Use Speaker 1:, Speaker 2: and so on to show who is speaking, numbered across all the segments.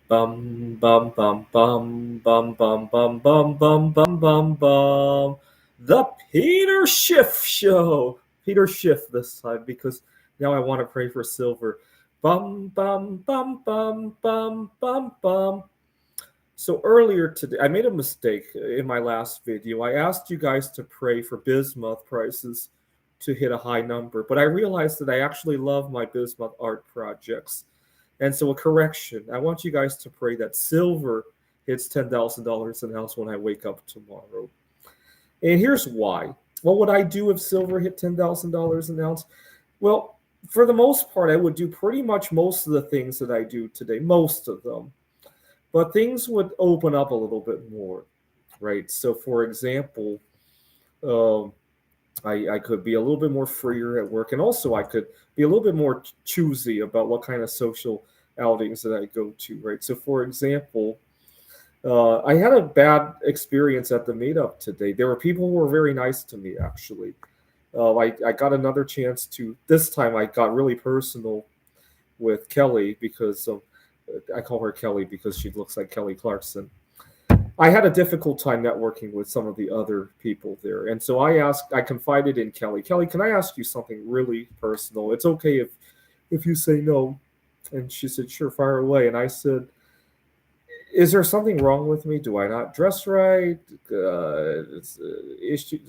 Speaker 1: Bum bum bum bum bum bum bum bum bum bum bum bum. The Peter Schiff Show. Peter Schiff this time because now I want to pray for silver. Bum bum bum bum bum bum bum. So earlier today, I made a mistake in my last video. I asked you guys to pray for bismuth prices to hit a high number, but I realized that I actually love my bismuth art projects. And so, a correction, I want you guys to pray that silver hits $10,000 an ounce when I wake up tomorrow. And here's why. What would I do if silver hit $10,000 an ounce? Well, for the most part, I would do pretty much most of the things that I do today, most of them. But things would open up a little bit more, right? So, for example, um, I could be a little bit more freer at work, and also I could be a little bit more choosy about what kind of social outings that I go to, right? So, for example, I had a bad experience at the meetup today. There were people who were very nice to me, actually. I got another chance to, this time I got really personal with Kelly because I call her Kelly because she looks like Kelly Clarkson. I had a difficult time networking with some of the other people there. And so I confided in Kelly. Kelly, can I ask you something really personal? It's okay if you say no. And she said, sure, fire away. And I said, is there something wrong with me? Do I not dress right? Issue,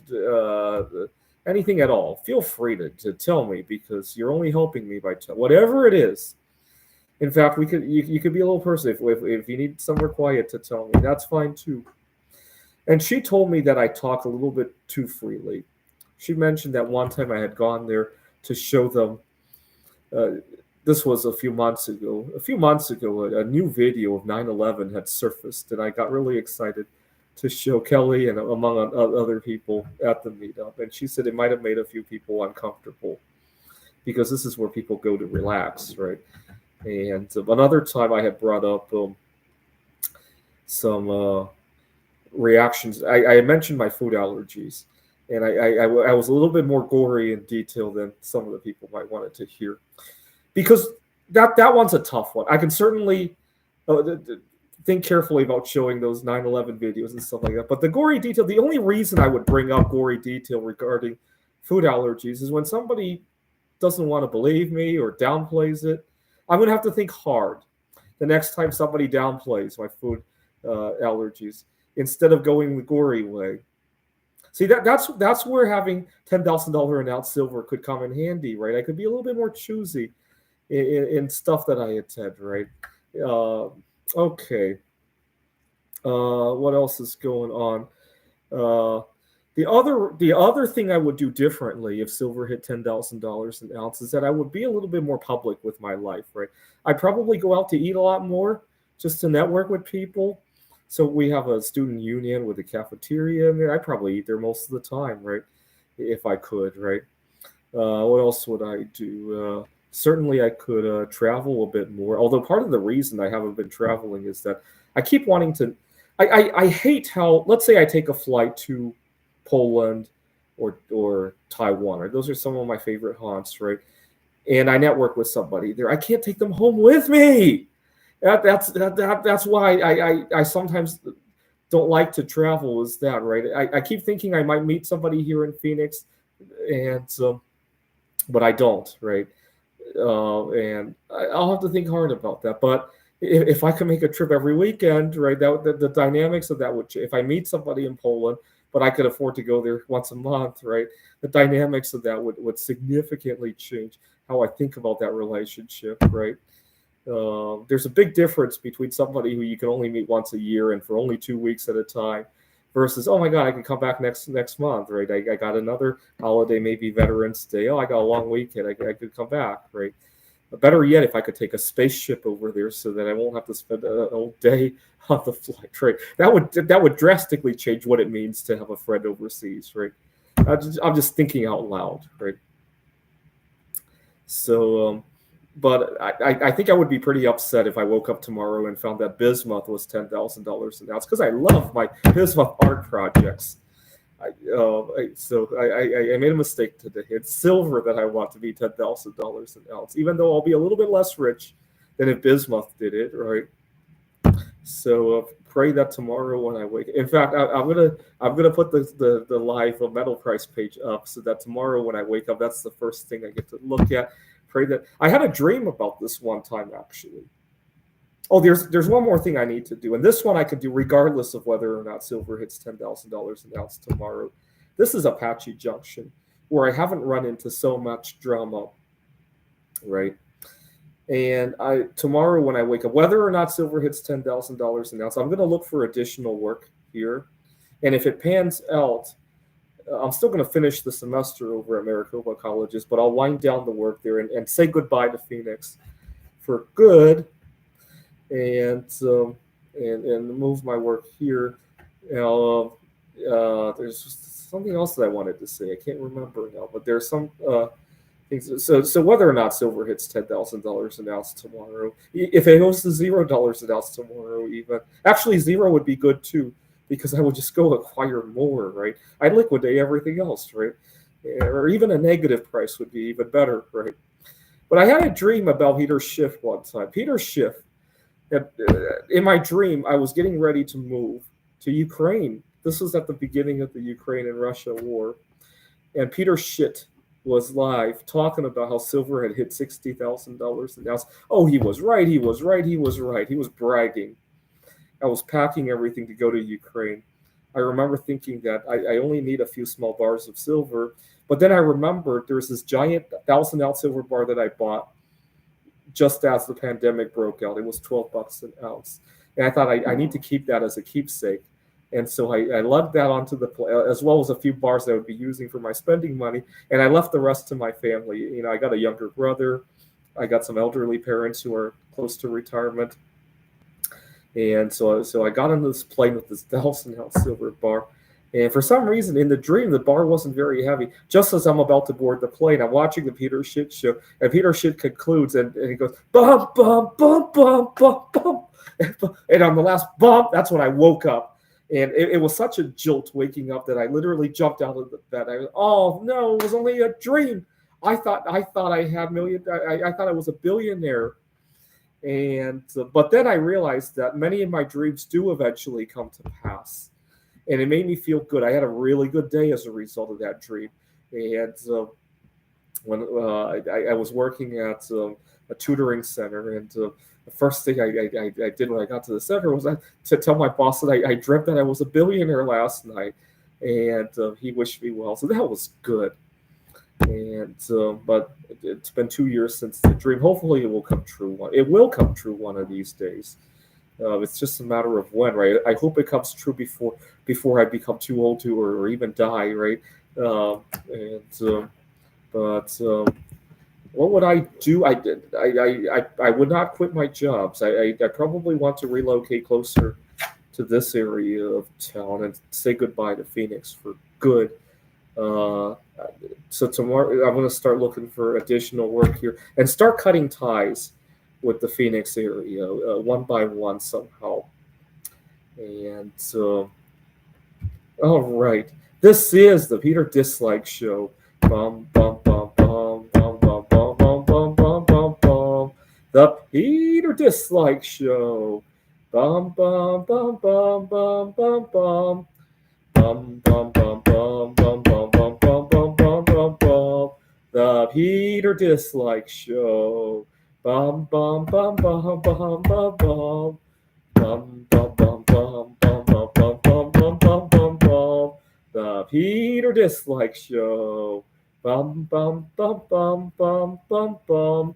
Speaker 1: anything at all? Feel free to tell me because you're only helping me by whatever it is. In fact, you could be a little person if you need somewhere quiet to tell me. That's fine too. And she told me that I talk a little bit too freely. She mentioned that one time I had gone there to show them. Uh, this was a few months ago. A few months ago, a new video of 9/11 had surfaced, and I got really excited to show Kelly and among other people at the meetup. And she said it might have made a few people uncomfortable because this is where people go to relax, right? And another time I had brought up some reactions. I mentioned my food allergies, and I was a little bit more gory in detail than some of the people might wanted to hear, because that one's a tough one. I can certainly think carefully about showing those 9/11 videos and stuff like that. But the gory detail, the only reason I would bring up gory detail regarding food allergies is when somebody doesn't want to believe me or downplays it. I'm going to have to think hard the next time somebody downplays my food allergies instead of going the gory way. See that's where having $10,000 an ounce silver could come in handy, right? I could be a little bit more choosy in stuff that I attend, right? Uh, okay. What else is going on? Uh, the other thing I would do differently if silver hit $10,000 an ounce is that I would be a little bit more public with my life, right? I'd probably go out to eat a lot more just to network with people. So we have a student union with a cafeteria in there. I probably eat there most of the time, right? If I could, right? What else would I do? Certainly, I could travel a bit more. Although part of the reason I haven't been traveling is that I keep wanting to. I hate how, let's say I take a flight to Poland or Taiwan. Right? Those are some of my favorite haunts, right? And I network with somebody there. I can't take them home with me. That's why I sometimes don't like to travel. Is that right? I keep thinking I might meet somebody here in Phoenix, and but I don't, right? And I'll have to think hard about that. But if I could make a trip every weekend, right, the dynamics of that would change. If I meet somebody in Poland, but I could afford to go there once a month, right, the dynamics of that would significantly change how I think about that relationship, right? There's a big difference between somebody who you can only meet once a year and for only 2 weeks at a time versus, oh my god, I can come back next month, right? I got another holiday, maybe Veterans Day. Oh, I got a long weekend. I could come back, right? But better yet, if I could take a spaceship over there so that I won't have to spend a whole day on the flight, right? That would drastically change what it means to have a friend overseas, right? I'm just thinking out loud, right? So, but I think I would be pretty upset if I woke up tomorrow and found that bismuth was $10,000 an ounce because I love my bismuth art projects. I made a mistake today. It's silver that I want to be $10,000 an ounce, even though I'll be a little bit less rich than if bismuth did it, right? So pray that tomorrow when I wake. In fact, I'm gonna put the live metal price page up so that tomorrow when I wake up, that's the first thing I get to look at. Pray that I had a dream about this one time actually. Oh, there's one more thing I need to do, and this one I could do regardless of whether or not silver hits $10,000 an ounce tomorrow. This is Apache Junction, where I haven't run into so much drama, right? And I tomorrow when I wake up, whether or not silver hits $10,000 an ounce, I'm going to look for additional work here, and if it pans out, I'm still going to finish the semester over at Maricopa Colleges, but I'll wind down the work there and say goodbye to Phoenix for good, and move my work here. There's something else that I wanted to say. I can't remember now, but there's some things. So whether or not silver hits $10,000 an ounce tomorrow, if it goes to $0 an ounce tomorrow, even actually zero would be good too, because I would just go acquire more, right? I'd liquidate everything else, right? Or even a negative price would be even better, right? But I had a dream about Peter Schiff one time. Peter Schiff, in my dream, I was getting ready to move to Ukraine. This was at the beginning of the Ukraine and Russia war. And Peter Schiff was live talking about how silver had hit $60,000 an ounce. Oh, he was right. He was right. He was right. He was bragging. I was packing everything to go to Ukraine. I remember thinking that I only need a few small bars of silver. But then I remembered there's this giant 1,000-ounce silver bar that I bought just as the pandemic broke out. It was $12 an ounce. And I thought I need to keep that as a keepsake. And so I lugged that onto the as well as a few bars that I would be using for my spending money. And I left the rest to my family. You know, I got a younger brother. I got some elderly parents who are close to retirement. And so I got on this plane with this 1,000-ounce silver bar. And for some reason, in the dream, the bar wasn't very heavy. Just as I'm about to board the plane, I'm watching the Peter Schiff show, and Peter Schiff concludes, and he goes, bum, bum, bum, bum, bum, bum. And on the last bump, that's when I woke up. And it was such a jolt waking up that I literally jumped out of the bed. I was, oh, no, it was only a dream. I thought I had I thought I was a billionaire. And but then I realized that many of my dreams do eventually come to pass. And it made me feel good. I had a really good day as a result of that dream. And when I was working at a tutoring center, and the first thing I did when I got to the center was to tell my boss that I dreamt that I was a billionaire last night, and he wished me well. So that was good. And but it's been 2 years since the dream. Hopefully, it will come true. It will come true one of these days. It's just a matter of when, right? I hope it comes true before I become too old to or even die, right? But what would I do? I would not quit my jobs. I probably want to relocate closer to this area of town and say goodbye to Phoenix for good. So tomorrow I'm going to start looking for additional work here and start cutting ties with the Phoenix area one by one somehow. And all right, this is the Peter Dislike Show. Bum bum bum bum bum bum bum bum bum bum bum bum. The Peter Dislike Show. Bum bum bum bum bum bum bum. Bum bum bum bum bum bum bum bum bum bum bum bum. The Peter Dislike Show. Bum bum bum bum bum bum bum. Bum bum bum bum bum bum bum bum bum bum bum bum. The Peter Dislike Show. Bum bum bum bum bum bum bum.